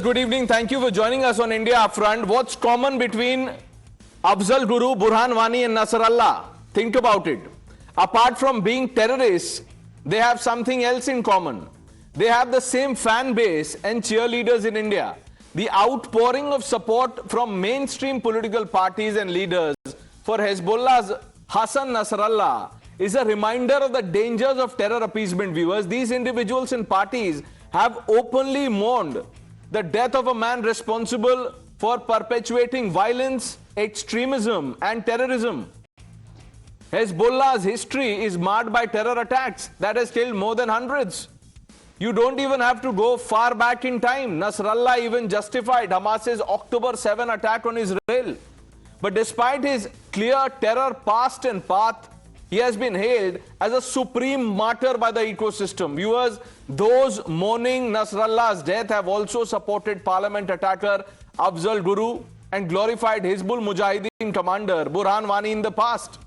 Good evening. Thank you for joining us on India Upfront. What's common between Afzal Guru, Burhan Wani and Nasrallah? Think about it. Apart from being terrorists, they have something else in common. They have the same fan base and cheerleaders in India. The outpouring of support from mainstream political parties and leaders for Hezbollah's Hassan Nasrallah is a reminder of the dangers of terror appeasement. Viewers, these individuals and parties have openly mourned the death of a man responsible for perpetuating violence, extremism and terrorism. Hezbollah's history is marred by terror attacks that has killed more than hundreds. You don't even have to go far back in time. Nasrallah even justified Hamas's October 7 attack on Israel. But despite his clear terror past and path, he has been hailed as a supreme martyr by the ecosystem. Viewers, those mourning Nasrallah's death have also supported parliament attacker Afzal Guru and glorified Hizbul Mujahideen commander Burhan Wani in the past.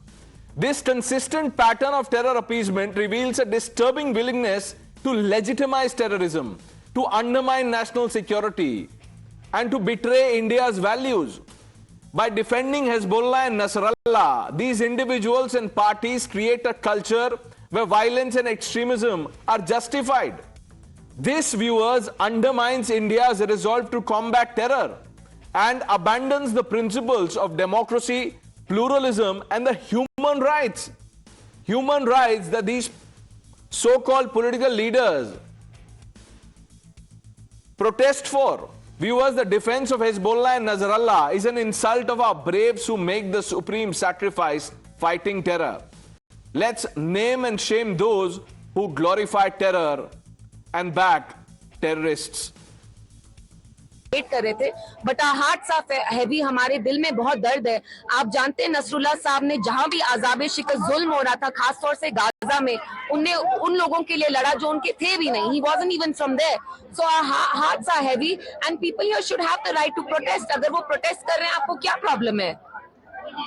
This consistent pattern of terror appeasement reveals a disturbing willingness to legitimize terrorism, to undermine national security, and to betray India's values. By defending Hezbollah and Nasrallah, these individuals and parties create a culture where violence and extremism are justified. This, viewers, undermines India's resolve to combat terror and abandons the principles of democracy, pluralism, and the human rights. Human rights that these so-called political leaders protest for. Viewers, the defense of Hezbollah and Nasrallah is an insult of our braves who make the supreme sacrifice fighting terror. Let's name and shame those who glorify terror and back terrorists. कर रहे थे but heart साफ है भी हमारे दिल में बहुत दर्द है। आप जानते हैं नसरुल्लाह साहब ने जहां भी आज़ाबे शिकस्त जुल्म हो रहा था, खास तौर से गाजा में, उनने उन लोगों के लिए लड़ा जो उनके थे भी नहीं। He wasn't even from there. So our hearts are heavy and people here should have the right to protest. अगर वो protest कर रहे हैं, आपको क्या problem है?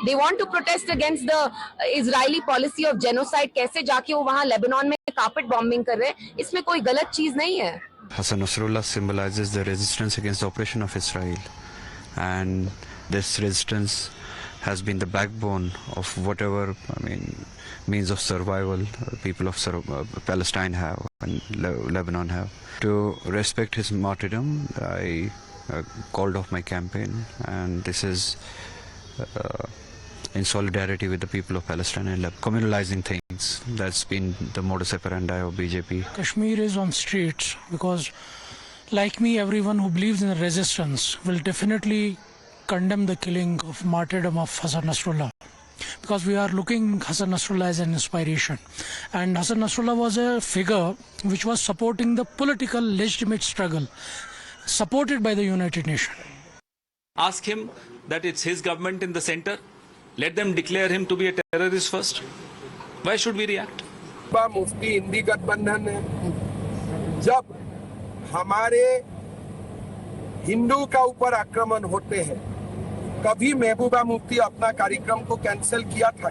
They want to protest against the Israeli policy of genocide. कैसे जाके वो वहां लेबनान में carpet bombing कर रहे हैं, इसमें कोई गलत चीज नहीं है। Hassan Nasrallah symbolizes the resistance against the oppression of Israel, and this resistance has been the backbone of whatever means of survival people of Palestine have and Lebanon have. To respect his martyrdom, I called off my campaign, and this is in solidarity with the people of Palestine and communalizing things. That's been the modus operandi of BJP. Kashmir is on streets because, like me, everyone who believes in resistance will definitely condemn the killing of martyrdom of Hassan Nasrallah, because we are looking Hassan Nasrallah as an inspiration, and Hassan Nasrallah was a figure which was supporting the political legitimate struggle supported by the United Nations. Ask him that it's his government in the center. Let them declare him to be a terrorist first. Why should we react? मुफ्ती हिंदी गठबंधन है। जब हमारे हिंदू का ऊपर आक्रमण होते हैं, कभी महबूबा मुफ्ती अपना कार्यक्रम को कैंसिल किया था।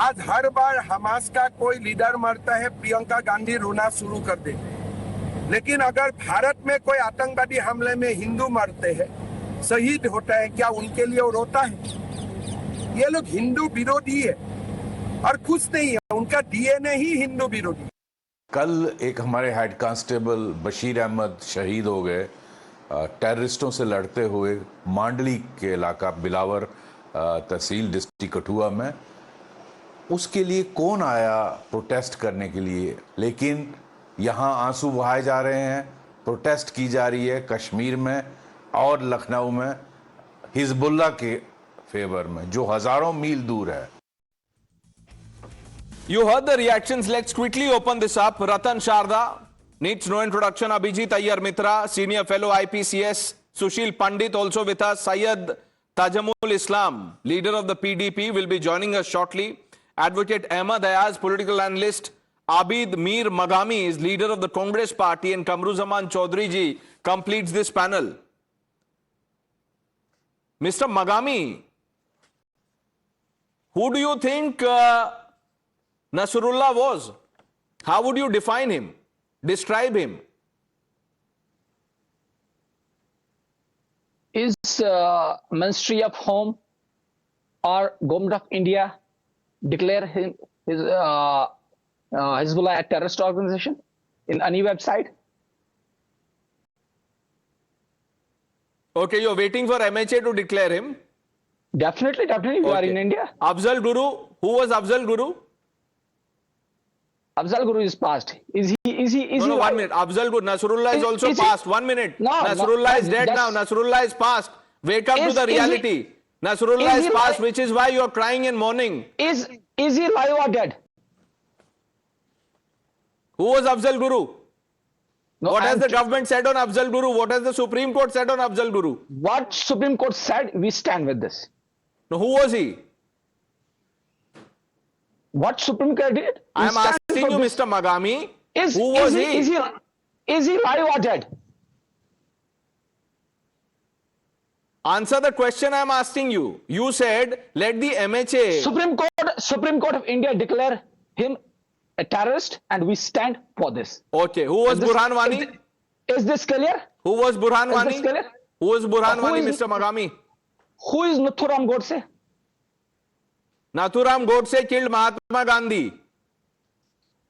आज हर बार हमास का कोई लीडर मरता है, प्रियंका गांधी रोना शुरू कर देते हैं। लेकिन अगर भारत में कोई आतंकवादी हमले में हिंदू मरते हैं, शहीद होता है, क्या उनके लिए वो रोता है? ये लोग हिंदू विरोधी है और कुछ नहीं है, उनका डीएनए ही हिंदू विरोधी। कल एक हमारे हेड कांस्टेबल बशीर अहमद शहीद हो गए टेररिस्टों से लड़ते हुए मांडली के इलाका बिलावर तहसील डिस्ट्रिक्ट कठुआ में। उसके लिए कौन आया प्रोटेस्ट करने के लिए? लेकिन यहाँ आंसू बहाए जा रहे हैं, प्रोटेस्ट की जा रही है कश्मीर में और लखनऊ में हिजबुल्लाह के फेवर में, जो हजारों मील दूर है। You heard the reactions. Let's quickly open this up. Ratan Sharda needs no introduction. Abhijit Ayyar Mitra, senior fellow IPCS. Sushil Pandit also with us. Syed Tajamul Islam, leader of the PDP, will be joining us shortly. Advocate Ahmad Ayaz, political analyst. Abid Mir Magami is leader of the Congress party, and Kamruzaman Chaudhry ji completes this panel. Mr. Magami, who do you think Nasrallah was? How would you define him? Describe him? Is Ministry of Home or Government of India declare Hezbollah a terrorist organization in any website? Okay, you're waiting for MHA to declare him. Definitely, we are in India. Afzal Guru, who was Afzal Guru? Afzal Guru is passed. Is he? No, 1 minute. Afzal Guru, Nasrallah is also passed. 1 minute. No, Nasrallah is dead now. Nasrallah is passed. Wake up to the reality. Nasrallah is passed, which is why you're crying and mourning. Is he alive or dead? Who was Afzal Guru? No, What has the government said on Afzal Guru? What has the Supreme Court said on Afzal Guru? What Supreme Court said, we stand with this. No, who was he? What Supreme Court did? I am asking you, Mr. Magami, who was he? Is he alive or dead? Answer the question I am asking you. You said, let the MHA... Supreme Court of India declare him a terrorist, and we stand for this. Okay, who was Burhan Wani? Is this clear? Who was Burhan Wani? Is this clear? Who was Burhan Wani, Mr. Magami? Who is Nathuram Godse? Nathuram Godse killed Mahatma Gandhi.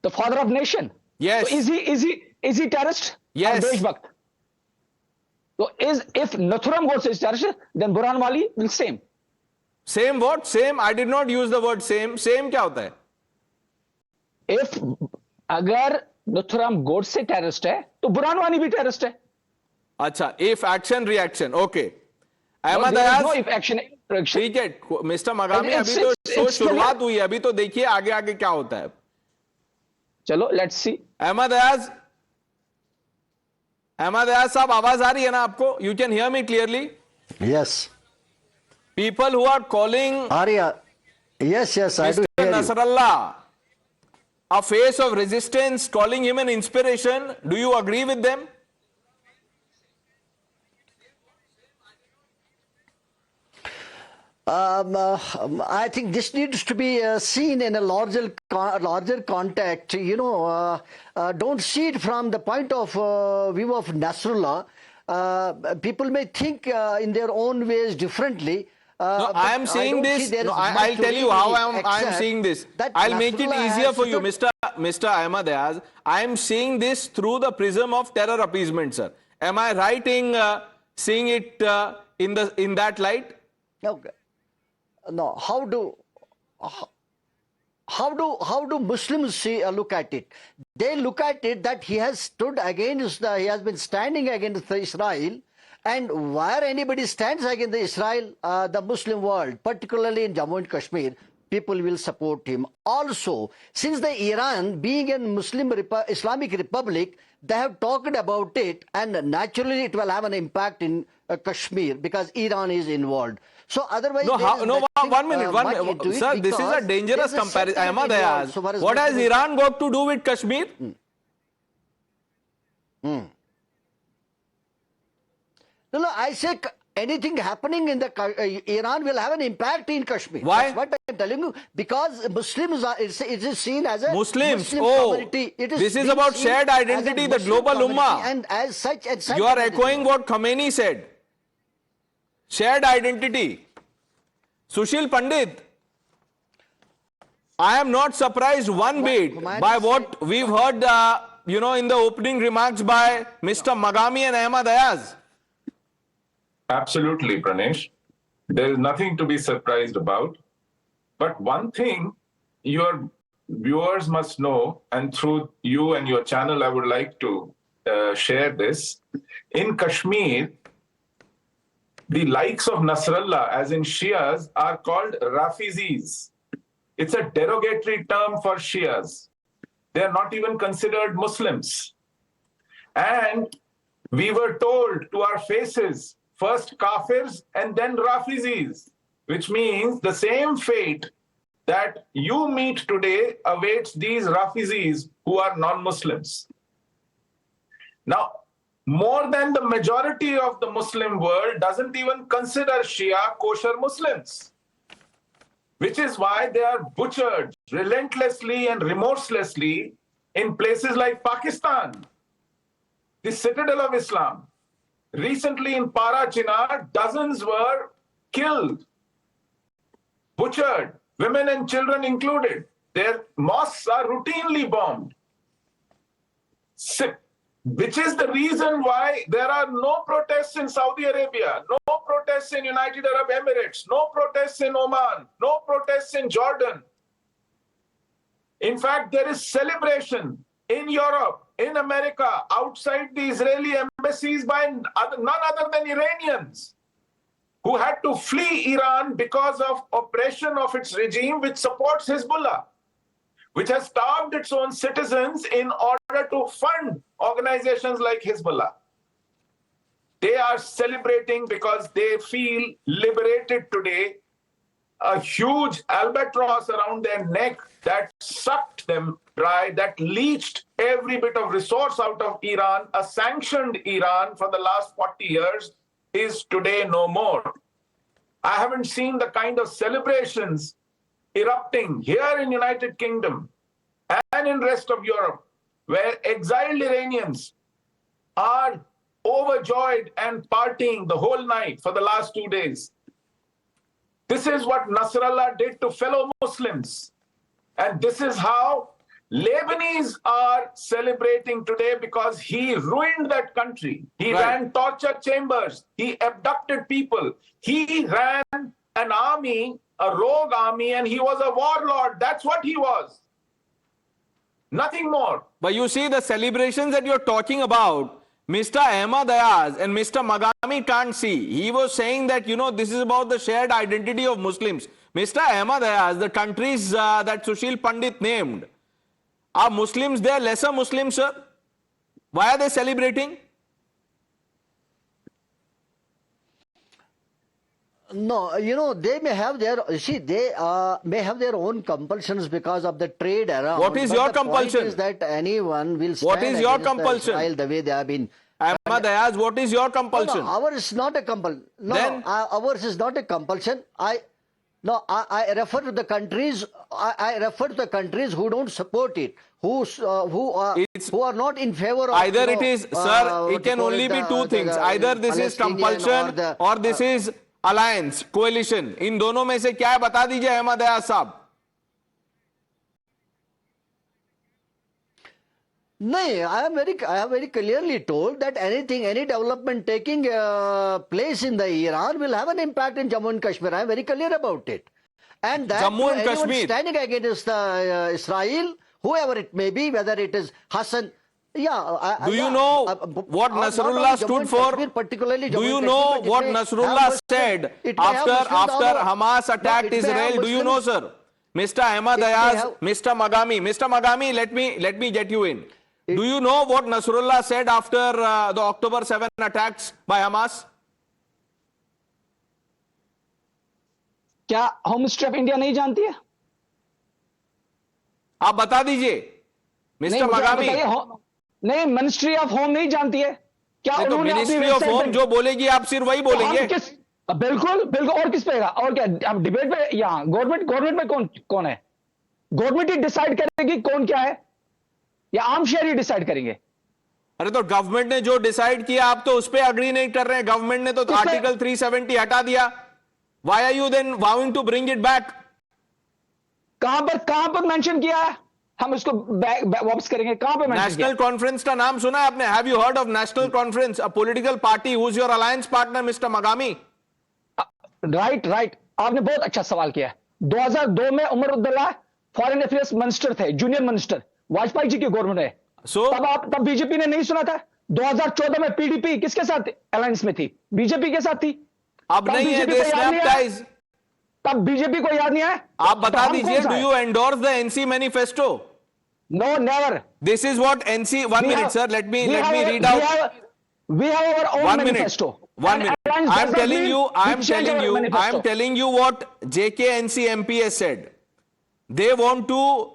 The father of nation. Yes. So is he terrorist? Yes. Or Deshbhakt? So if Nathuram Godse is terrorist, then Burhan Wali will same. Same what? Same? I did not use the word same. Same क्या होता है? If अगर Nathuram Godse terrorist है, तो Burhan Wali भी terrorist है. अच्छा, if action reaction, okay. No, there is no if action reaction. ठीक है, मिस्टर मगामी अभी तो शो शुरुआत हुई है, अभी तो देखिए आगे आगे क्या होता है. चलो, let's see. अहमद अयाज साहब, आवाज आ रही है ना आपको? You can hear me clearly? Yes. People who are calling Arya. Yes, I do hear you. Nasrallah a face of resistance, calling him an inspiration, do you agree with them? I think this needs to be seen in a larger context. You know, don't see it from the point of view of Nasrallah. People may think in their own ways differently. No, I am seeing this. No, I'll tell you how I am seeing this. I'll make it easier for you, Mr. Ahmad Ayaz. I am seeing this through the prism of terror appeasement, sir. Am I right in seeing it in that light? Okay. No, how do Muslims see look at it? They look at it that he has stood against he has been standing against Israel, and where anybody stands against Israel, the Muslim world, particularly in Jammu and Kashmir, people will support him. Also, since the Iran being a Muslim Islamic Republic, they have talked about it, and naturally it will have an impact in Kashmir because Iran is involved. So otherwise, one minute, sir. This is a dangerous comparison. Ahmad Ayaz, what has Iran got to do with Kashmir? No, I say anything happening in the Iran will have an impact in Kashmir. Why? That's what I'm telling you. Because Muslims are, it is seen as a Muslims. Muslim community. This is about shared identity, the global ummah. And as such, you are echoing what Khomeini said. Shared identity. Sushil Pandit, I am not surprised one bit by what we've heard, in the opening remarks by Mr. Magami and Ahmad Ayaz. Absolutely, Pranesh. There is nothing to be surprised about. But one thing your viewers must know, and through you and your channel, I would like to share this. In Kashmir, the likes of Nasrallah, as in Shias, are called Rafizis. It's a derogatory term for Shias. They are not even considered Muslims. And we were told to our faces, first Kafirs and then Rafizis, which means the same fate that you meet today awaits these Rafizis who are non-Muslims. Now, more than the majority of the Muslim world doesn't even consider Shia kosher Muslims, which is why they are butchered relentlessly and remorselessly in places like Pakistan, the citadel of Islam. Recently in Para-Chinar, dozens were killed, butchered, women and children included. Their mosques are routinely bombed. Which is the reason why there are no protests in Saudi Arabia, no protests in United Arab Emirates, no protests in Oman, no protests in Jordan. In fact, there is celebration in Europe, in America, outside the Israeli embassies by none other than Iranians who had to flee Iran because of oppression of its regime, which supports Hezbollah, which has starved its own citizens in order to fund organizations like Hezbollah. They are celebrating because they feel liberated today. A huge albatross around their neck that sucked them dry, that leached every bit of resource out of Iran, a sanctioned Iran for the last 40 years, is today no more. I haven't seen the kind of celebrations erupting here in United Kingdom and in rest of Europe, where exiled Iranians are overjoyed and partying the whole night for the last 2 days. This is what Nasrallah did to fellow Muslims. And this is how Lebanese are celebrating today, because he ruined that country. He ran torture chambers. He abducted people. He ran an army, a rogue army, and he was a warlord. That's what he was. Nothing more. But you see, the celebrations that you're talking about, Mr. Ahmad Ayaz and Mr. Magami can't see. He was saying that, you know, this is about the shared identity of Muslims. Mr. Ahmad Ayaz, the countries that Sushil Pandit named, are Muslims there lesser Muslims, sir? Why are they celebrating? No, you know, they may have their, they may have their own compulsions because of the trade around. What is your compulsion? Point is that anyone will stand What is your against compulsion? Israel the way they have been. Ahmad Ayaz, what is your compulsion? No, ours is not a compulsion. No, Then? ours is not a compulsion. I refer to the countries. I refer to the countries who don't support it, who are not in favor of. Either it is, sir, it can only be two things. Either this is compulsion or this is alliance, coalition. इन दोनों में से क्या है बता दीजिए अहमद अयाज साहब. No, I have very clearly told that any development taking place in the Iran will have an impact in Jammu and Kashmir. I am very clear about it. And that Jammu and anyone Kashmir standing against Israel, whoever it may be, whether it is Hassan. Do you know what Nasrallah stood for? Do you know what Nasrallah said after Hamas attacked Israel? Do you know, sir? Mr. Ahmad Ayaz, Mr. Magami, let me get you in. Do you know what Nasrallah said after the October 7 attacks by Hamas? क्या home ministry of India नहीं जानती है? आप बता दीजिए mister मगामी. नहीं, ministry of home नहीं जानती है क्या? तो मिनिस्ट्री ऑफ होम जो बोलेगी आप सिर्फ वही बोलेंगे. बिल्कुल बिल्कुल. और किस पे? और क्या अब डिबेट में? यहाँ गवर्नमेंट में कौन है? गवर्नमेंट ही डिसाइड करेगी कौन क्या है, या आम शहरी ही डिसाइड करेंगे? अरे तो गवर्नमेंट ने जो डिसाइड किया आप तो उस पर अग्री नहीं कर रहे हैं. गवर्नमेंट ने तो आर्टिकल 370 हटा दिया. Why are you then vowing to bring it back? कहां पर मेंशन किया है हम इसको वापस करेंगे? कहां पे मेंशन किया? नेशनल कॉन्फ्रेंस का नाम सुना है आपने? Have you heard of National Conference, a political party who is your alliance partner mister Magami? Right. आपने बहुत अच्छा सवाल किया. 2002 में Omar Abdullah foreign affairs minister थे, जूनियर मिनिस्टर, वाजपेयी जी की गवर्नमेंट है. तब बीजेपी ने नहीं सुना था. 2014 में पीडीपी किसके साथ अलायंस में थी? बीजेपी के साथ थी. अब नहीं है. They snap ties. तब बीजेपी को याद नहीं है. आप बता दीजिए, do you endorse the NC manifesto? No, never. This is what NC. 1 minute sir, let me read out. We have our own manifesto. 1 minute. I am telling you what JKNC MP has said. They want to,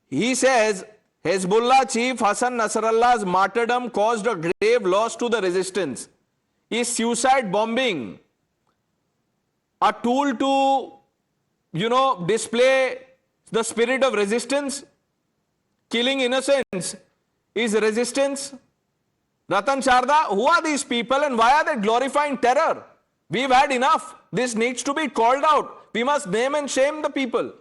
he says, Hezbollah chief Hassan Nasrallah's martyrdom caused a grave loss to the resistance. Is suicide bombing a tool to, display the spirit of resistance? Killing innocents is resistance? Ratan Sharda, who are these people and why are they glorifying terror? We've had enough. This needs to be called out. We must name and shame the people.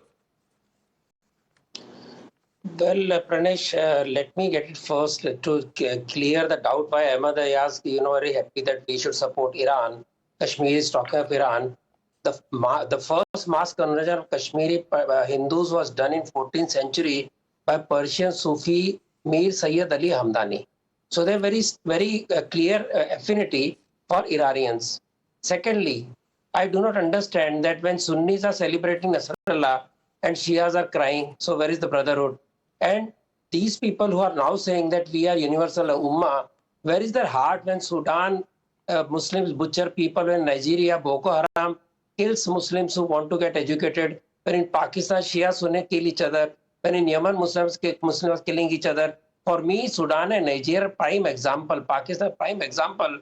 Well, Pranesh, let me get it first to clear the doubt by Ahmad Ayaz. Very happy that we should support Iran. Kashmir is talking of Iran. The first mass conversion of Kashmiri Hindus was done in 14th century by Persian Sufi Mir Sayyid Ali Hamdani. So they have very clear affinity for Iranians. Secondly, I do not understand that when Sunnis are celebrating Nasrallah and Shias are crying, so where is the brotherhood? And these people who are now saying that we are universal ummah, where is their heart when Sudan Muslims butcher people, when Nigeria Boko Haram kills Muslims who want to get educated, when in Pakistan Shia Sunni kill each other, when in Yemen Muslims killing each other? For me, Sudan and Nigeria prime example, Pakistan prime example,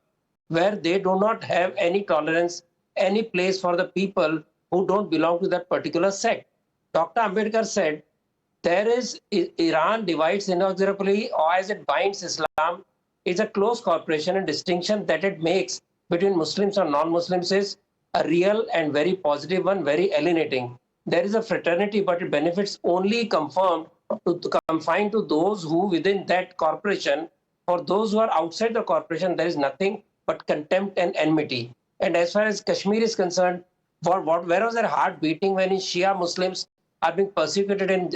where they do not have any tolerance, any place for the people who don't belong to that particular sect. Dr. Ambedkar said, there is Iran divides inexorably or as it binds Islam is a close cooperation and distinction that it makes between Muslims and non-Muslims is a real and very positive one, very alienating. There is a fraternity, but it benefits only confined to those who within that corporation. For those who are outside the corporation, there is nothing but contempt and enmity. And as far as Kashmir is concerned, where was their heart beating when Shia Muslims are being persecuted in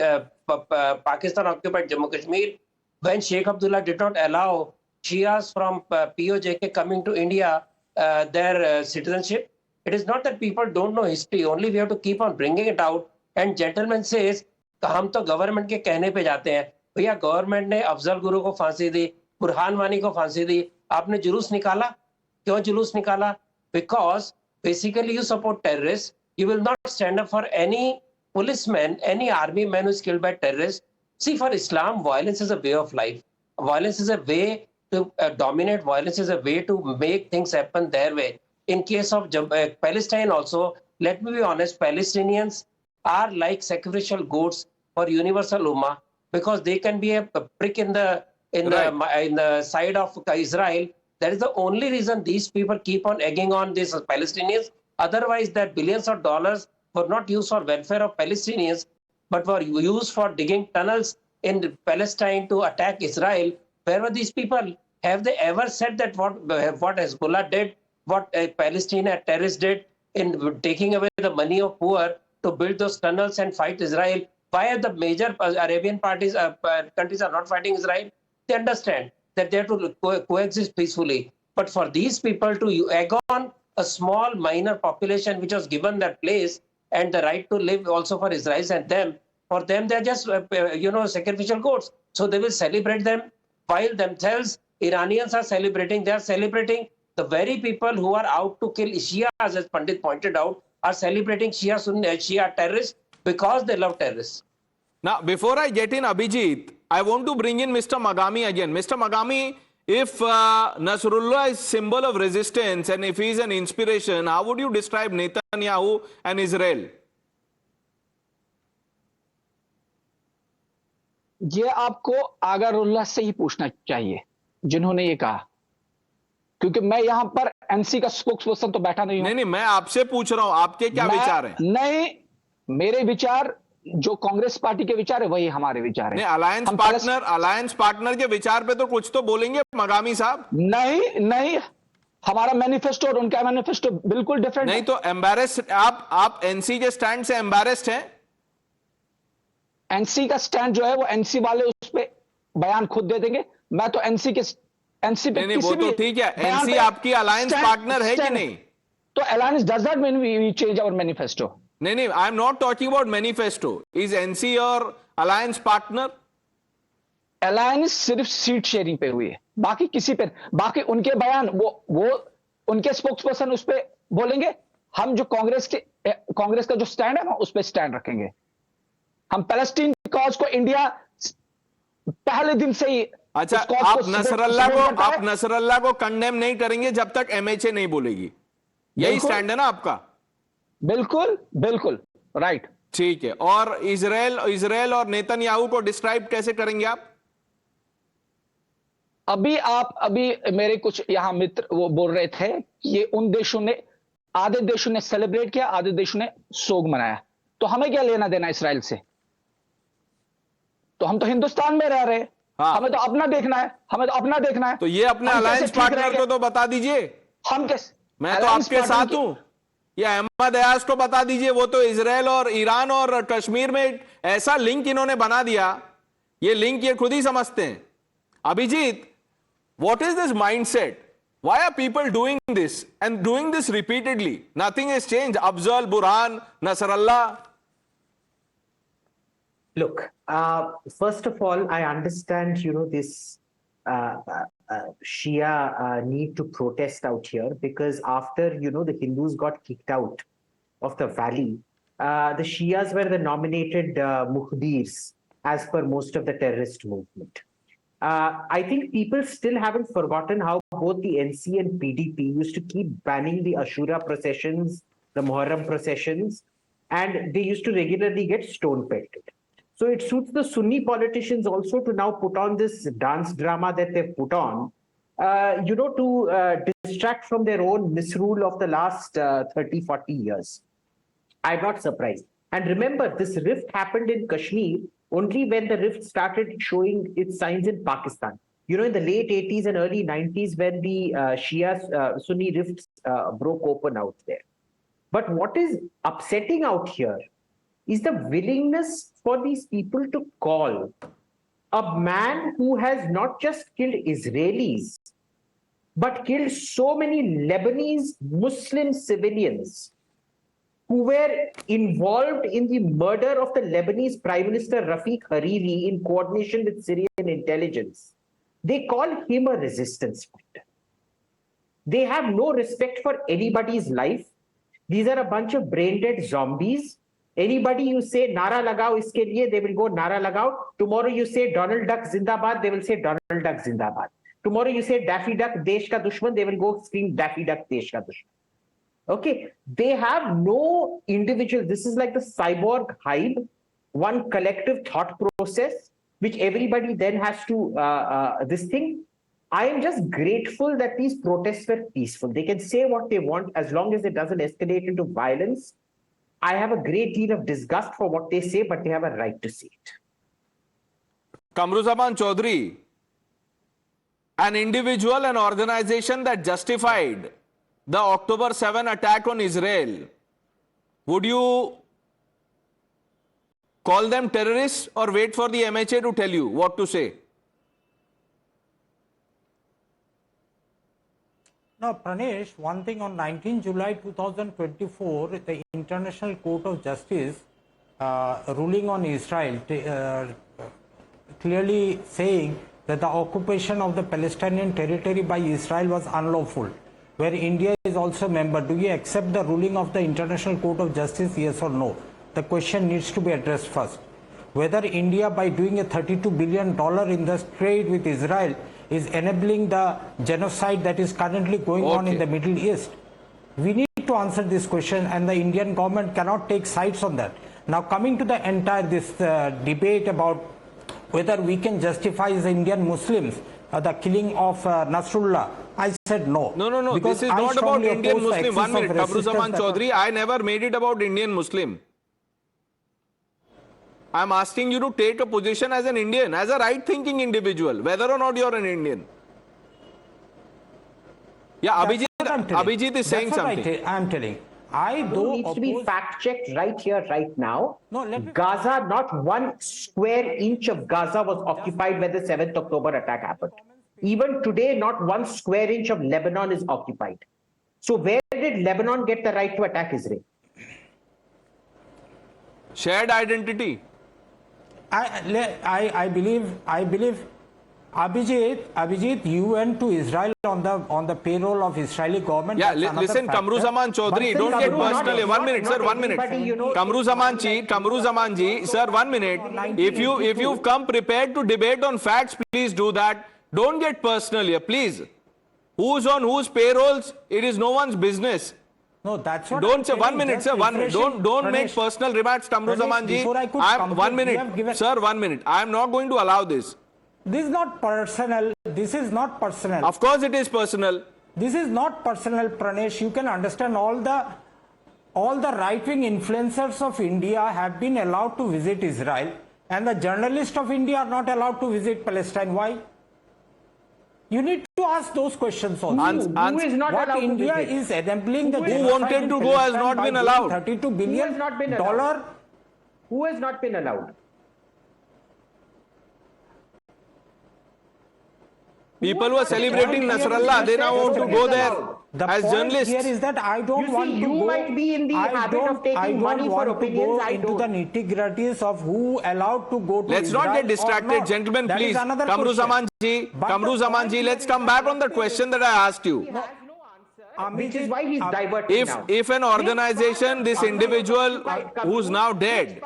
Pakistan-occupied Jammu Kashmir, when Sheikh Abdullah did not allow Shias from POJK coming to India their citizenship? It is not that people don't know history, only we have to keep on bringing it out. And gentleman says, हम तो government के कहने पे जाते हैं. भैया government ने अफजल गुरु को फांसी दी, बुरहान वानी को फांसी दी, आपने जुलूस निकाला. क्यों जुलूस निकाला? Because basically you support terrorists. You will not stand up for any policeman, any army man who is killed by terrorists. See, for Islam, violence is a way of life. Violence is a way to dominate. Violence is a way to make things happen their way. In case of Palestine also, let me be honest, Palestinians are like sacrificial goats for universal ummah, because they can be a prick in the side of Israel. That is the only reason these people keep on egging on these Palestinians. Otherwise, that billions of dollars were not used for welfare of Palestinians, but were used for digging tunnels in Palestine to attack Israel. Where were these people? Have they ever said that what Hezbollah did, what Palestine terrorists did in taking away the money of poor to build those tunnels and fight Israel? Why are the major Arabian countries are not fighting Israel? They understand that they have to coexist peacefully. But for these people to egg on a small minor population which was given that place and the right to live also for Israelis and them, for them they're just sacrificial goats. So they will celebrate them while themselves Iranians are celebrating. They are celebrating the very people who are out to kill Shia, as Pandit pointed out, are celebrating Shia terrorists because they love terrorists. Now, before I get in Abhijit, I want to bring in Mr. Magami again. Mr. Magami, if Nasrallah is symbol of resistance and if he is an inspiration, how would you describe Netanyahu and Israel? ये आपको आगरुल्लाह से ही पूछना चाहिए जिन्होंने ये कहा, क्योंकि मैं यहां पर एनसी का स्पोक्स पर्सन तो बैठा नहीं हूं. नहीं, मैं आपसे पूछ रहा हूं, आपके क्या विचार हैं? नहीं, मेरे विचार जो कांग्रेस पार्टी के विचार है वही हमारे विचार है. अलायंस पार्टनर के विचार पे तो कुछ तो बोलेंगे मगामी साहब. नहीं, हमारा मैनिफेस्टो और उनका मैनिफेस्टो बिल्कुल डिफरेंट. नहीं तो एम्बैरेस्ड आप एनसी के स्टैंड से एम्बैरेस्ड हैं? एनसी का स्टैंड जो है वो एनसी वाले उस पे बयान खुद दे देंगे. मैं तो एनसी पे नहीं, वो तो ठीक है. एनसी आपकी अलायंस पार्टनर है कि नहीं? तो alliance does not mean we change our manifesto. नहीं, I am not talking about manifesto. Is NC our alliance partner? Alliance सिर्फ सीट शेयरिंग पे हुई है, बाकी किसी पे. बाकी उनके बयान वो उनके स्पोक्स पर्सन उस पे बोलेंगे. हम जो कांग्रेस का जो स्टैंड है ना उस पे स्टैंड रखेंगे. हम पैलेस्टीन कॉज को इंडिया पहले दिन से ही. अच्छा, आप नसरल्लाह को कंडेम नहीं करेंगे जब तक एमएचए नहीं बोलेगी, यही स्टैंड है ना आपका? बिल्कुल राइट. ठीक है. और इजराइल और नेतन्याहू को डिस्क्राइब कैसे करेंगे आप? अभी मेरे कुछ यहाँ मित्र वो बोल रहे थे कि ये उन देशों ने, आधे देशों ने सेलिब्रेट किया, आधे देशों ने सोग मनाया, तो हमें क्या लेना देना इसराइल से? तो हम तो हिंदुस्तान में रह रहे हैं, हमें तो अपना देखना है, हमें तो अपना देखना है। तो ये अपने अलायंस पार्टनर को तो बता दीजिए। हम कैसे? मैं तो आपके साथ हूं। ये अहमद अयाज को बता दीजिए, वो तो इजराइल और ईरान और कश्मीर में ऐसा लिंक इन्होंने बना दिया, ये लिंक ये खुद ही समझते हैं। Abhijit, what is this mindset? Why are people doing this and doing this repeatedly? Nothing has changed. Afzal, Burhan, Nasrallah. Look, first of all, I understand, this Shia need to protest out here because after, the Hindus got kicked out of the valley, the Shias were the nominated Muhdirs as per most of the terrorist movement. I think people still haven't forgotten how both the NC and PDP used to keep banning the Ashura processions, the Muharram processions, and they used to regularly get stone pelted. So it suits the Sunni politicians also to now put on this dance drama that they've put on, to distract from their own misrule of the last 30, 40 years. I'm not surprised. And remember, this rift happened in Kashmir only when the rift started showing its signs in Pakistan. In the late 80s and early 90s when the Shia-Sunni rifts broke open out there. But what is upsetting out here is the willingness for these people to call a man who has not just killed Israelis, but killed so many Lebanese Muslim civilians who were involved in the murder of the Lebanese Prime Minister Rafiq Hariri in coordination with Syrian intelligence. They call him a resistance fighter. They have no respect for anybody's life. These are a bunch of brain-dead zombies. Anybody you say, Nara Lagao iske liye, they will go Nara Lagao. Tomorrow you say Donald Duck Zindabad, they will say Donald Duck Zindabad. Tomorrow you say Daffy Duck Desh Ka Dushman, they will go scream Daffy Duck Desh Ka Dushman. Okay, they have no individual. This is like the cyborg hive, one collective thought process, which everybody then has to, this thing. I am just grateful that these protests were peaceful. They can say what they want as long as it doesn't escalate into violence. I have a great deal of disgust for what they say, but they have a right to say it. Kamruzaman Chaudhary, an individual and organization that justified the October 7 attack on Israel, would you call them terrorists or wait for the MHA to tell you what to say? Now, Pranesh, one thing on 19 July 2024, the International Court of Justice ruling on Israel clearly saying that the occupation of the Palestinian territory by Israel was unlawful, where India is also a member. Do you accept the ruling of the International Court of Justice, yes or no? The question needs to be addressed first. Whether India, by doing a $32 billion in the trade with Israel, is enabling the genocide that is currently going on in the Middle East. We need to answer this question, and the Indian government cannot take sides on that. Now, coming to the entire debate about whether we can justify as Indian Muslims the killing of Nasrallah, I said no. No. This is not about Indian Muslim. 1 minute, Kamruzaman Chaudhary. I never made it about Indian Muslim. I am asking you to take a position as an Indian, as a right-thinking individual, whether or not you are an Indian. Yeah, Abhijit is saying something. I am telling. Needs to be fact-checked right here, right now. No, Gaza, not 1 square inch of Gaza was occupied when the 7th October attack happened. Even today, not 1 square inch of Lebanon is occupied. So where did Lebanon get the right to attack Israel? Shared identity. I believe Abhijit, you went to Israel on the payroll of Israeli government. Yeah, listen, Kamruzaman Chaudhary, don't get personal. 1 minute, sir, 1 minute. Kamruzaman ji, sir, 1 minute. If you've come prepared to debate on facts, please do that. Don't get personal here, please. Who's on whose payrolls? It is no one's business. No, that's what. Don't say 1 minute, sir. Don't make personal remarks, Kamruzaman ji. 1 minute, sir. 1 minute. I am not going to allow this. This is not personal. This is not personal. Of course it is personal. This is not personal, Pranesh. You can understand all the right-wing influencers of India have been allowed to visit Israel, and the journalists of India are not allowed to visit Palestine. Why? You need to ask those questions also. Who is not what allowed India to visit? is enabling the Who wanted to go has not been allowed. $32 billion. Who has not been allowed? Who has not been allowed? People who are celebrating Nasrallah, they now want to go there as journalists. Here is that I don't want to go. Might be in the habit of taking money for opinions. I into the nitty-gritties of who allowed to go to Let's Israel not get distracted, gentlemen, that please. Kamru Zaman ji, let's come back on the question that I asked you. Which is why he's diverting now. If an organization, this individual who's now dead,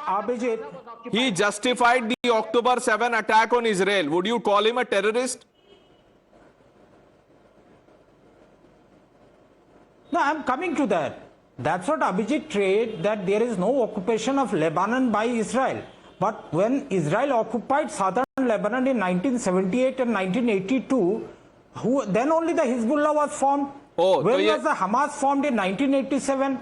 he justified the October 7 attack on Israel, would you call him a terrorist? No, I'm coming to that. That's what Abhijit said, that there is no occupation of Lebanon by Israel. But when Israel occupied southern Lebanon in 1978 and 1982, then only the Hezbollah was formed. When was the Hamas formed in 1987?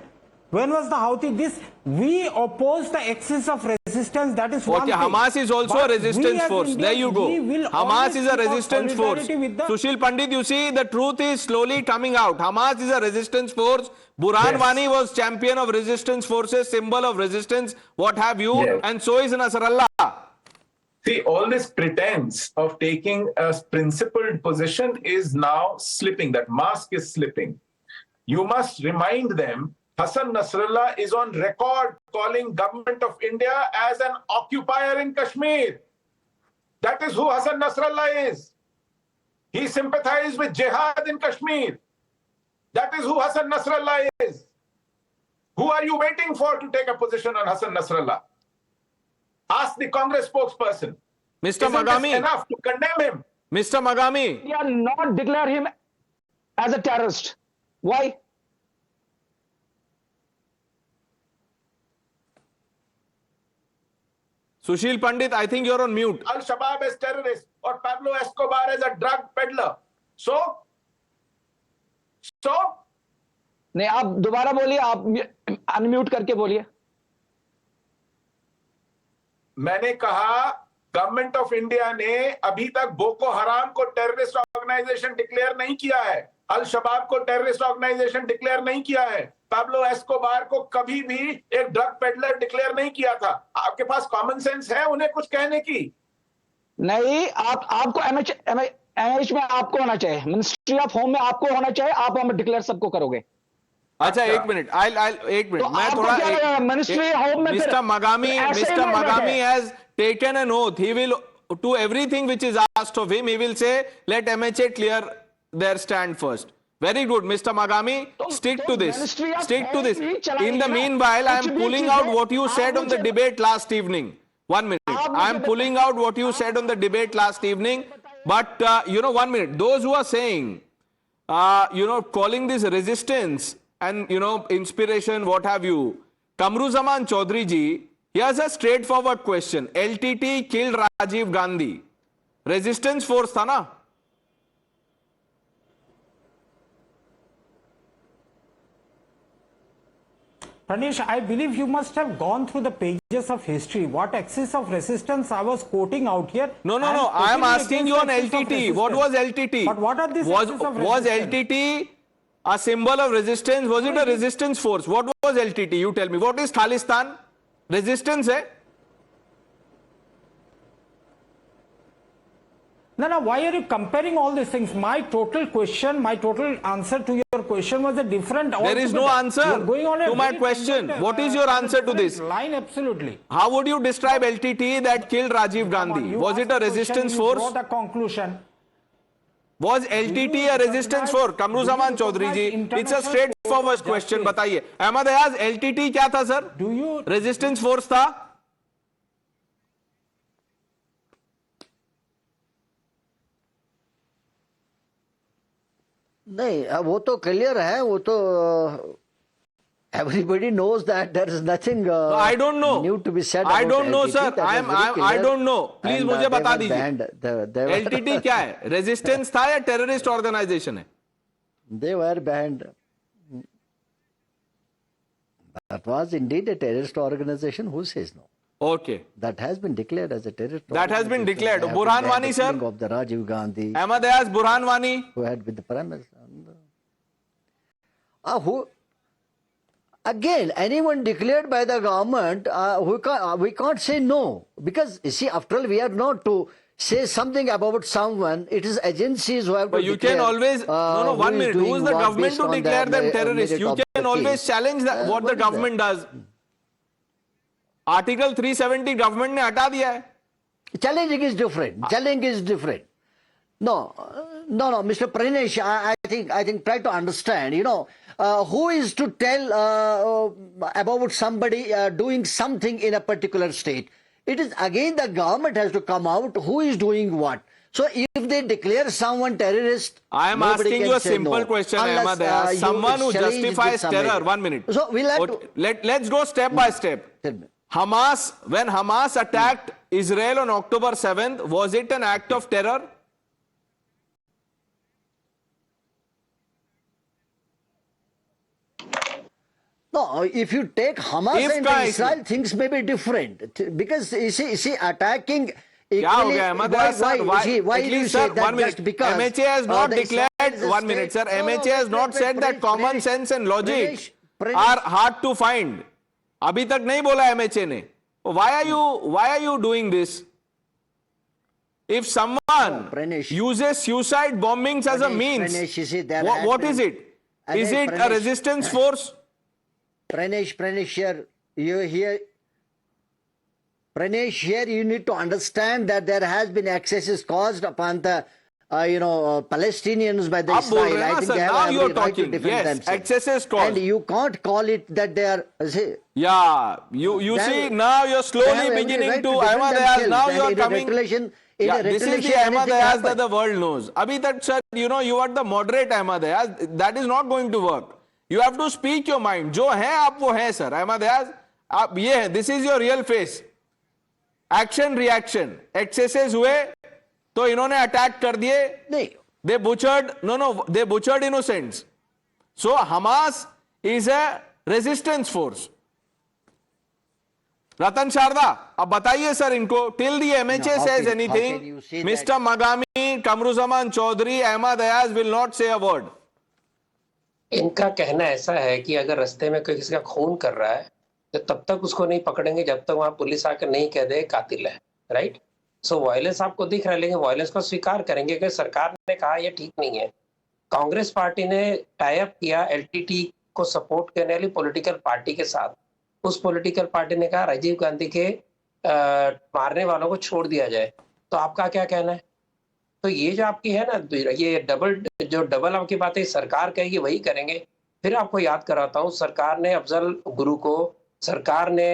When was the Houthi? We oppose the axis of resistance. That is one thing. Hamas is also a resistance force. There you go. Hamas is a resistance force. Sushil Pandit, you see, the truth is slowly coming out. Hamas is a resistance force. Burhan Wani was champion of resistance forces, symbol of resistance, what have you, and so is Nasrallah. See, all this pretense of taking a principled position is now slipping. That mask is slipping. You must remind them Hassan Nasrallah is on record calling government of India as an occupier in Kashmir. That is who Hassan Nasrallah is. He sympathized with jihad in Kashmir. That is who Hassan Nasrallah is. Who are you waiting for to take a position on Hassan Nasrallah? Ask the Congress spokesperson. Mr. Isn't Magami. this enough to condemn him? Mr. Magami. We are not declare him as a terrorist. Why? Sushil Pandit, I think you're on mute. Al-Shabaab as terrorist or Pablo Escobar as a drug peddler. So? नहीं, आप दोबारा बोलिए, आप unmute करके बोलिए. मैंने कहा government of India ने अभी तक बोको हराम को टेररिस्ट ऑर्गेनाइजेशन डिक्लेयर नहीं किया है, अल शबाब को टेररिस्ट ऑर्गेनाइजेशन डिक्लेयर नहीं किया है, पाब्लो एस्कोबार को कभी भी एक ड्रग पेडलर डिक्लेयर नहीं किया था. आपके पास कॉमन सेंस है उन्हें कुछ कहने की? नहीं, आपको एमएच में आपको होना चाहिए, मिनिस्ट्री ऑफ होम में आपको होना चाहिए, आप हमें डिक्लेयर सबको करोगे. अच्छा, एक मिनट, एक मिनट, मैं थोड़ा मिनिस्ट्री होम में Mr. Magami has taken an oath. He will, to everything which is asked of him, he will say, let MHA clear their stand first. Very good, Mr. Magami, stick to this. Stick to this. In the meanwhile, I am pulling out what you said on the debate last evening. 1 minute. I am pulling out what you said on the debate last evening. But, 1 minute. Those who are saying, calling this resistance and, inspiration, what have you. Kamruzaman Chaudhary ji, here's a straightforward question. LTT killed Rajiv Gandhi. Resistance force tha na? Pranesh, I believe you must have gone through the pages of history. What axis of resistance I was quoting out here? No. I am asking you on LTT. What was LTT? But what are these axis of resistance? Was LTT a symbol of resistance? Was it a resistance force? What was LTT? You tell me. What is Khalistan? Resistance, eh? No, why are you comparing all these things? My total answer to your question was a different. There is no answer to my question. What is your answer to this? Line, absolutely. How would you describe LTT that killed Rajiv Gandhi? Was it a resistance force? You draw the conclusion. Was LTT a resistance force? Kamruzaman Chaudhary ji, it's a straightforward question. Bataiye. Ahmad Ayaz, LTT क्या था sir? Do you resistance force था? नहीं, वो तो clear है, वो तो Everybody knows that there is nothing I don't know. new to be said. I about don't know, LTT. sir. That was I very don't know. clear. Please And, मुझे they बता were दीजिए. banned. They were LTT क्या है? Resistance था या terrorist organisation है? They were banned. That was indeed a terrorist organization. Who says no? Okay. That has been declared as a terrorist. That has been organization. declared. They have Burhan been Wani, the sir. killing of the Rajiv Gandhi. Ahmad Ayaz, Burhan Wani. Who had with the Prime Minister. Who? Again, anyone declared by the government, we can't say no. Because, you see, after all, we are not to say something about someone. It is agencies who have to But you declare. can always, no, 1 minute. Who is the government to declare them terrorists? You can always challenge that, what the government does. Article 370 government ने हटा दिया है. Challenging is different. Challenging is different. No, Mr. Pranesh, I think try to understand, who is to tell about somebody doing something in a particular state? It is again the government has to come out who is doing what. So if they declare someone terrorist, I am asking you a simple question, Ahmad Ayaz. Someone who justifies terror, 1 minute. So we'll have to... Let's go step by step. Hamas, when Hamas attacked Israel on October 7th, was it an act of terror? No, if you take Hamas and Israel, things may be different. Because, you see attacking... Equally, why do you say that just because... MHA has not declared... 1 minute, sir. MHA has not said that common sense and logic are hard to find. अभी तक नहीं बोला MHA ने. Why are you doing this? If someone uses suicide bombings as a means, what is it? Is it a resistance force? Pranesh, here you need to understand that there has been excesses caused upon the Palestinians by the Israel. I think they have every right to defend themselves. Excesses caused. And you can't call it that they are... Yeah, you see, now you're slowly beginning to... Ahmad Ayaz, now you're coming... this is the Ahmad Ayaz that the world knows. Abhi tak, sir, you are the moderate Ahmad Ayaz. That is not going to work. You have to speak your mind. Jo hai, aap wo hai, sir. Ahmad Ayaz, this is your real face. Action, reaction. Excesses हुए, तो इन्होंने attack कर दिए. They butchered innocents. So Hamas is a resistance force. Ratan Sharda, अब बताइए sir इनको. Till the MHA says anything, Mr. Magami, Kamruzaman Chaudhary, Ahmad Ayaz will not say a word. इनका कहना ऐसा है कि अगर रास्ते में कोई किसी का खून कर रहा है तो तब तक उसको नहीं पकड़ेंगे जब तक वहां पुलिस आकर नहीं कह दे कातिल है. राइट? सो वायलेंस आपको दिख रहा है, लेकिन वायलेंस को स्वीकार करेंगे कि सरकार ने कहा यह ठीक नहीं है. कांग्रेस पार्टी ने टाई अप किया एलटीटी को सपोर्ट करने वाली पॉलिटिकल पार्टी के साथ. उस पॉलिटिकल पार्टी ने कहा राजीव गांधी के मारने वालों को छोड़ दिया जाए. तो आपका क्या कहना है? तो ये जो आपकी है ना, ये डबल आपकी बातें सरकार कहेगी वही करेंगे. फिर आपको याद कराता हूँ, सरकार ने अफजल गुरु को, सरकार ने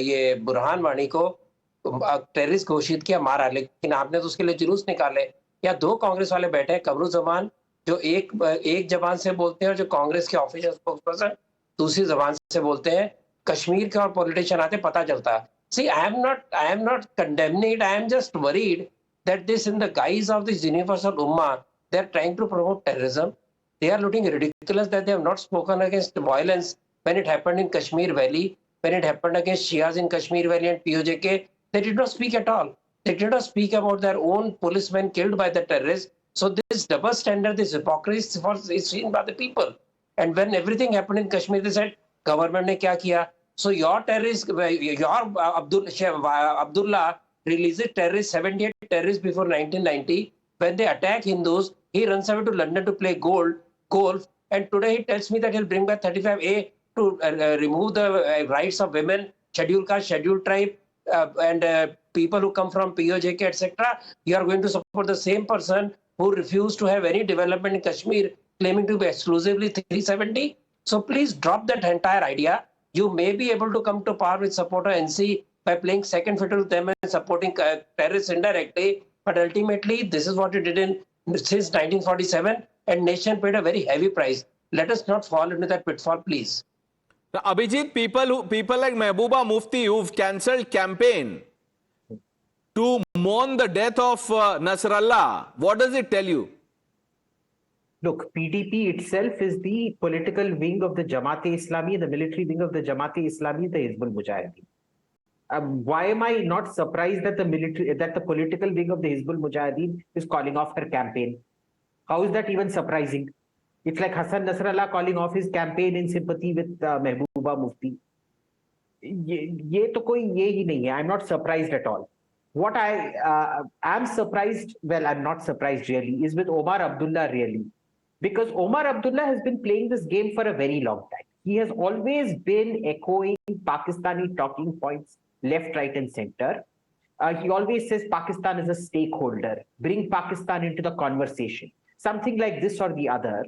ये बुरहान वानी को टेररिस्ट घोषित किया, मारा, लेकिन आपने तो उसके लिए जुलूस निकाले. या 2 कांग्रेस वाले बैठे हैं, कमरुज़मान जो एक जबान से बोलते हैं और जो कांग्रेस के ऑफिशियल स्पोक्सपर्सन दूसरी जबान से बोलते हैं. कश्मीर के और पॉलिटिशियन आते पता चलता है. See, I am not condemning it. I am just worried that this, in the guise of this universal ummah, they are trying to promote terrorism. They are looking ridiculous that they have not spoken against violence when it happened in Kashmir Valley, when it happened against Shias in Kashmir Valley and POJK. They did not speak at all. They did not speak about their own policemen killed by the terrorists. So this double standard, this hypocrisy is seen by the people. And when everything happened in Kashmir, they said, government ne kya kiya? So your terrorists, your Abdullah released terrorists, 78 terrorists before 1990. When they attack Hindus, he runs away to London to play golf. And today he tells me that he'll bring back 35A to remove the rights of women, scheduled caste, scheduled tribe, and people who come from POJK, etc. You are going to support the same person who refused to have any development in Kashmir, claiming to be exclusively 370. So please drop that entire idea. You may be able to come to power with support of NC by playing second fiddle to them and supporting terrorists indirectly. But ultimately, this is what you did since 1947, and nation paid a very heavy price. Let us not fall into that pitfall, please. Now, Abhijit, people like Mehbooba, Mufti, who've cancelled campaign to mourn the death of Nasrallah, what does it tell you? Look, PDP itself is the political wing of the Jamaat-e-Islami, the military wing of the Jamaat-e-Islami, the Hezbollah Mujahideen. Why am I not surprised that the political wing of the Hezbollah Mujahideen is calling off her campaign? How is that even surprising? It's like Hassan Nasrallah calling off his campaign in sympathy with Mehbooba Mufti. ये तो कोई ये ही नहीं है. I'm not surprised at all. What I am surprised, well, I'm not surprised really, is with Omar Abdullah really. Because Omar Abdullah has been playing this game for a very long time. He has always been echoing Pakistani talking points left, right, and center. He always says Pakistan is a stakeholder. Bring Pakistan into the conversation. Something like this or the other.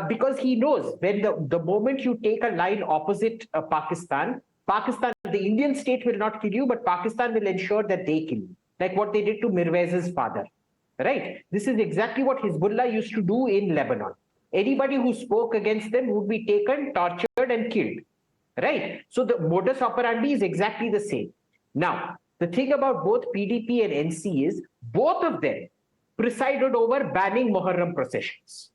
Because he knows when the moment you take a line opposite Pakistan, the Indian state will not kill you, but Pakistan will ensure that they kill you. Like what they did to Mirwez's father. Right? This is exactly what Hezbollah used to do in Lebanon. Anybody who spoke against them would be taken, tortured, and killed. Right? So the modus operandi is exactly the same. Now, the thing about both PDP and NC is both of them presided over banning Muharram processions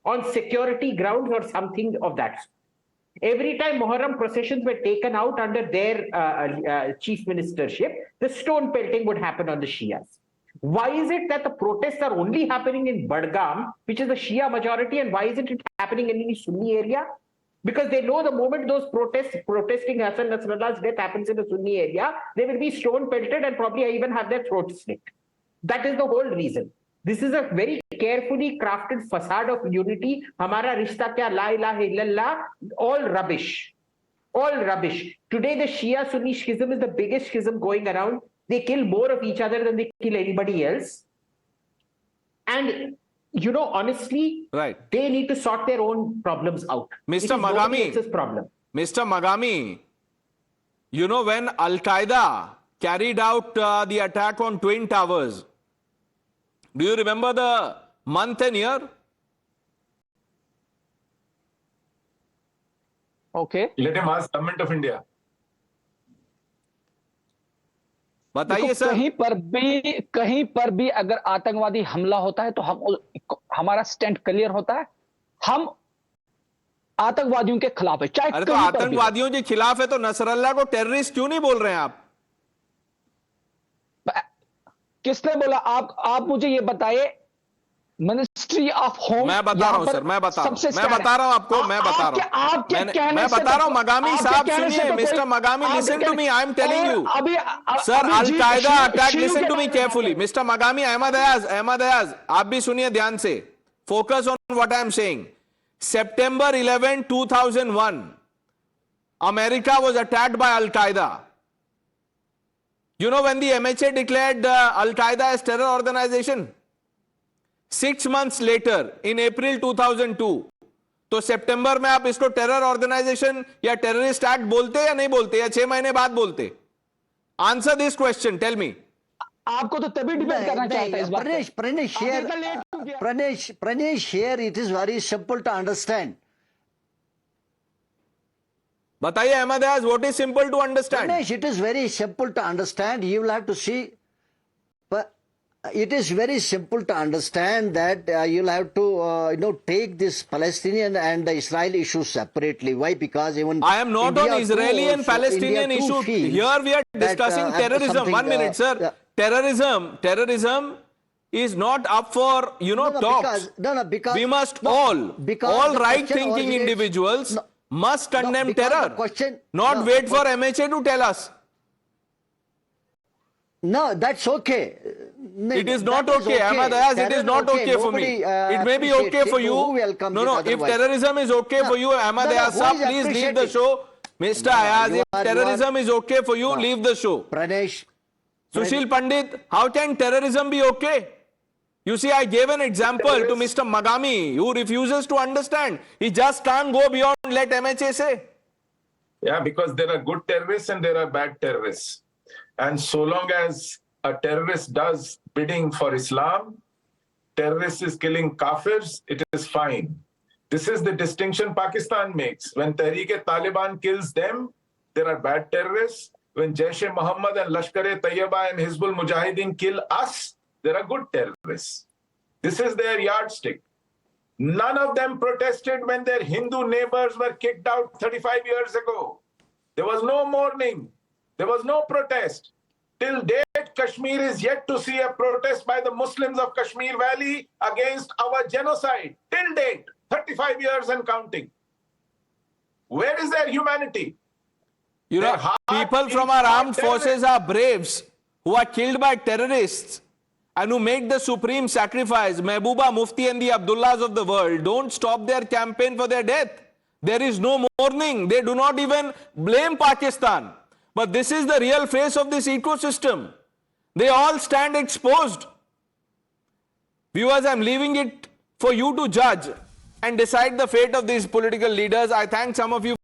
on security grounds or something of that sort. Every time Muharram processions were taken out under their chief ministership, the stone pelting would happen on the Shias. Why is it that the protests are only happening in Budgam, which is the Shia majority, and why isn't it happening in any Sunni area? Because they know the moment those protesting Hassan Nasrallah's death happens in a Sunni area, they will be stone pelted and probably even have their throats slit. That is the whole reason. This is a very carefully crafted facade of unity. Hamara rishta kya, la ilaha illallah, all rubbish. All rubbish. Today the Shia-Sunni schism is the biggest schism going around. They kill more of each other than they kill anybody else. And, you know, honestly, right, they need to sort their own problems out. Mr. Magami, problem. Mr. Magami, you know, when Al-Qaeda carried out the attack on Twin Towers, do you remember the month and year? Okay. Let him ask Government of India. बताइए sir. कहीं पर भी अगर आतंकवादी हमला होता है तो हमारा स्टैंड क्लियर होता है. हम आतंकवादियों के खिलाफ है. चाहे अरे तो आतंकवादियों के खिलाफ है तो नसरल्लाह को टेररिस्ट क्यों नहीं बोल रहे हैं आप? किसने बोला? आप मुझे ये बताइए. मिनिस्ट्री ऑफ होम, मैं बता रहा हूं सर, मैं बता रहा हूं आपको, मैं बता रहा हूं. मगामी साहब सुनिए, mister Magami, listen to me, I am telling you sir, al-Qaeda attack, listen to me carefully. Mister Magami, Ahmad Ayaz, आप भी सुनिए ध्यान से. Focus on what I am saying. September 11, 2001, America was attacked by Al-Qaeda. You know when the MHA declared Al-Qaeda as terror organization? 6 months later, in April 2002, तो सितंबर में आप इसको terror organisation या टेररिस्ट एक्ट बोलते या नहीं बोलते, या 6 महीने बाद बोलते? Answer this question, tell me. आपको तो तभी डिबेट करना चाहता है इस बात. Pranesh, here it is very simple to understand. बताइए Ahmad Ayaz, what is simple to understand? Pranesh, it is very simple to understand. You will have to see. But it is very simple to understand that you'll have to take this Palestinian and the Israel issue separately. Why? Because even I am not India on Israeli and Palestinian issue. Here we are discussing terrorism. 1 minute, sir. Terrorism is not up for talks. Because we must all right-thinking individuals must condemn terror. Not wait for MHA to tell us. No, that's okay. It is not okay, Ahmad Ayaz, it is not okay for me. It may be okay for you. No, if terrorism is okay for you, Ahmad Ayaz, please leave the show. Mr. Ayaz, if terrorism is okay for you, leave the show. Pranesh. Sushil Pandit, how can terrorism be okay? You see, I gave an example to Mr. Magami, who refuses to understand. He just can't go beyond let MHA say. Yeah, because there are good terrorists and there are bad terrorists. And so long as a terrorist does bidding for Islam, terrorist is killing kafirs, it is fine. This is the distinction Pakistan makes. When Tehreek-e-Taliban kills them, there are bad terrorists. When Jaish-e-Mohammed and Lashkar-e-Tayyiba and Hizbul Mujahideen kill us, there are good terrorists. This is their yardstick. None of them protested when their Hindu neighbors were kicked out 35 years ago. There was no mourning. There was no protest. Till date, Kashmir is yet to see a protest by the Muslims of Kashmir Valley against our genocide. Till date, 35 years and counting. Where is their humanity? You know, people from our armed forces are braves who are killed by terrorists and who make the supreme sacrifice. Mehbooba, Mufti and the Abdullahs of the world don't stop their campaign for their death. There is no mourning. They do not even blame Pakistan. But this is the real face of this ecosystem. They all stand exposed. Viewers, I'm leaving it for you to judge and decide the fate of these political leaders. I thank some of you